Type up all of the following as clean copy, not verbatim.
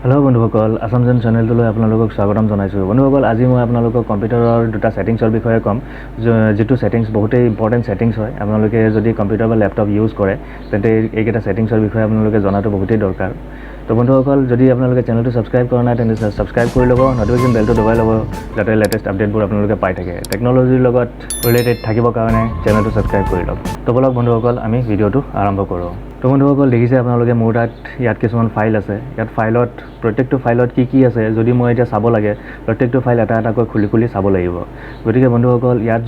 hello बंधुসকল Assam जेन चेनेलটোলৈ আপোনালোকক স্বাগতম জনাইছো বন্ধুসকল আজি মই আপোনালোকক কম্পিউটাৰৰ দুটা সেটিংছৰ বিষয়ে কম যেটো সেটিংছ বহুতেই ইম্পৰ্টেন্ট সেটিংছ হয় আপোনালোকে যদি কম্পিউটাৰ বা ল্যাপটপ ইউজ কৰে তেন্তে এইকেইটা সেটিংছৰ বিষয়ে আপোনালোকে জনাটো বহুতেই দৰকাৰ তো বন্ধুসকল যদি আপোনালোকে চেনেলটো সাবস্ক্ৰাইব কৰা নাই তেন্তে সাবস্ক্ৰাইব কৰি ল'ব নটিফিকেশ্যন বেলটো দবাই ল'ব যাতে লেটেষ্ট আপডেটবোৰ আপোনালোকে পাই থাকে টেকনলজিৰ লগত ৰিলেটেড থাকিবৰ কাৰণে চেনেলটো সাবস্ক্ৰাইব কৰি লওক তো বলক বন্ধুসকল আমি ভিডিঅ'টো আৰম্ভ কৰোঁ তো বন্ধুসকল দেখিছে আপোনালোকে মোৰ তাত ইয়াত কিছুমান ফাইল আছে ইয়াত ফাইলত প্ৰত্যেকটো ফাইলত কি আছে যদি মই এটা চাব লাগে প্ৰত্যেকটো ফাইল এটা এটাকৈ খুলি চাব লাগিব গতিকে বন্ধুসকল ইয়াত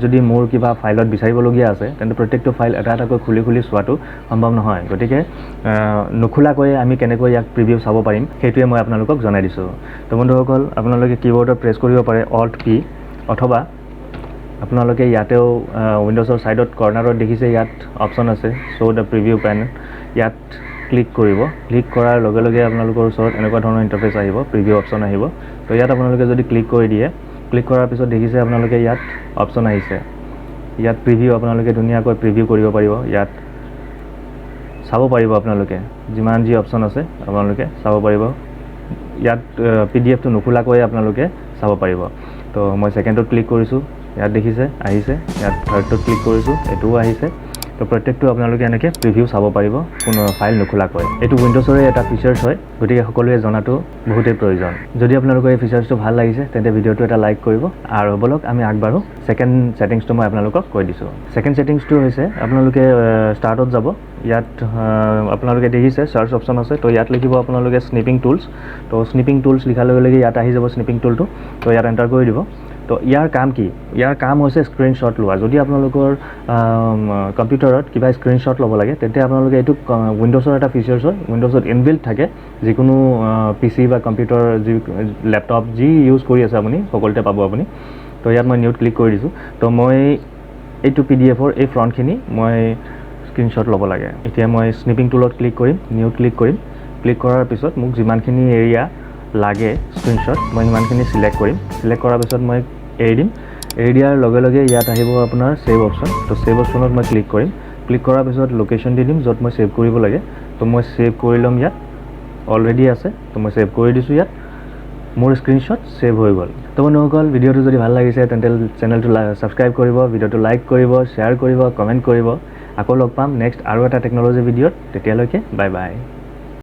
যদি মোৰ কিবা ফাইলত বিচাৰিবলগীয়া আছে তেন্তে প্ৰত্যেকটো ফাইল এটা এটাকৈ খুলি চোৱাটো সম্ভৱ নহয় গতিকে নখুলাকৈ আমি কেনেকৈ ইয়াক প্ৰিভিউ চাব পাৰিম সেইটোৱে মই আপোনালোকক জনাই দিছো তো বন্ধুসকল আপোনালোকে কিবোৰ্ডত প্ৰেছ কৰিব পাৰে অল্ট পি অথবা আপোনালোকে ইয়াতেও উইন্ডোজৰ সাইডত কৰ্নাৰত দেখিছে ইয়াত অপচন আছে শো দা প্ৰিভিউ পেনেল ইয়াত ক্লিক কৰিব ক্লিক কৰাৰ লগে লগে আপোনালোকৰ ওচৰত এনেকুৱা ধৰণৰ ইন্টাৰফেস আহিব প্ৰিভিউ অপচন আহিব তো ইয়াত আপোনালোকে যদি ক্লিক কৰি দিয়ে ক্লিক কৰাৰ পিছত দেখিছে আপোনালোকে ইয়াত অপচন আহিছে ইয়াত প্ৰিভিউ আপোনালোকে ধুনীয়াকৈ প্ৰিভিউ কৰিব পাৰিব ইয়াত চাব পাৰিব আপোনালোকে যিমান যি অপচন আছে আপোনালোকে চাব পাৰিব ইয়াত পিডিএফ টো নখুলাকৈ আপোনালোকে চাব পাৰিব তো মই সেকেন্ডত ক্লিক কৰিছো ইয়াত দেখিছে আহিছে ইয়াত থাৰ্ডত ক্লিক কৰিছো এটোও আহিছে তো প্ৰত্যেকটো আপোনালোকে এনেকৈ প্ৰিভিউ চাব পাৰিব কোনো ফাইল নখুলাকৈ এটো উইন্ডোজৰ এটা ফিচাৰছ হয় গতিকে সকলোৱে জনাটো বহুতেই প্ৰয়োজন যদি আপোনালোকৰ এই ফিচাৰছটো ভাল লাগিছে তেন্তে ভিডিঅ'টো এটা লাইক কৰিব আৰু বলক আমি আগবাঢ়ো সেকেন্ড সেটিংছটো মই আপোনালোকক কৈ দিছো সেকেন্ড সেটিংছটো হৈছে আপোনালোকে ষ্টাৰ্টত যাব ইয়াত আপোনালোকে দেখিছে সাৰ্চ অপচন আছে তো ইয়াত লিখিব আপোনালোকে স্নিপিং টুলস তো স্নিপিং টুলস লিখাৰ লগে লগে ইয়াত আহি যাব স্নিপিং টুলটো তো ইয়াত এন্টাৰ কৰি দিব তো ইয়াৰ কাম কি ইয়াৰ কাম হৈছে স্ক্ৰিনশ্বট লোৱা যদি আপোনালোকৰ কম্পিউটাৰত কিবা স্ক্ৰিনশ্বট ল'ব লাগে তেন্তে আপোনালোকে এটো উইন্ডোজৰ এটা ফিচাৰছ হয় উইন্ডোজত ইনবিল্ট থাকে যিকোনো পিসি বা কম্পিউটাৰ যি ল্যাপটপ যি ইউজ কৰি আছে আপুনি সকলোতে পাব আপুনি তো ইয়াত মই নিউত ক্লিক কৰি দিছো তো মই এইটো পিডিএফৰ এই ফ্ৰণ্টখিনি মই স্ক্ৰিনশ্বট ল'ব লাগে এতিয়া মই স্নিপিং টুলত ক্লিক কৰিম নিউত ক্লিক কৰিম ক্লিক কৰাৰ পিছত মোক যিমানখিনি এৰিয়া লাগে স্ক্ৰিনশ্বট মই ইমানখিনি সিলেক্ট কৰিম সিলেক্ট কৰাৰ পিছত মই এৰি দিম এৰি দিয়াৰ লগে লগে ইয়াত আহিব আপোনাৰ সেভ অপচন তো সেভ অপচনত মই ক্লিক কৰিম ক্লিক কৰাৰ পিছত লোকেশন দি দিম য'ত মই সেভ কৰিব লাগে তো মই সেভ কৰি লম ইয়াত অলৰেডি আছে তো মই সেভ কৰি দিছো ইয়াত মোৰ স্ক্ৰিনশ্বট সেভ হৈ গ'ল তো বন্ধুসকল ভিডিঅ'টো যদি ভাল লাগিছে তেন্তে চেনেলটো সাবস্ক্ৰাইব কৰিব ভিডিঅ'টো লাইক কৰিব শ্বেয়াৰ কৰিব কমেন্ট কৰিব আকৌ লগ পাম নেক্সট আৰু এটা টেকনলজি ভিডিঅ'ত তেতিয়ালৈকে বাই বাই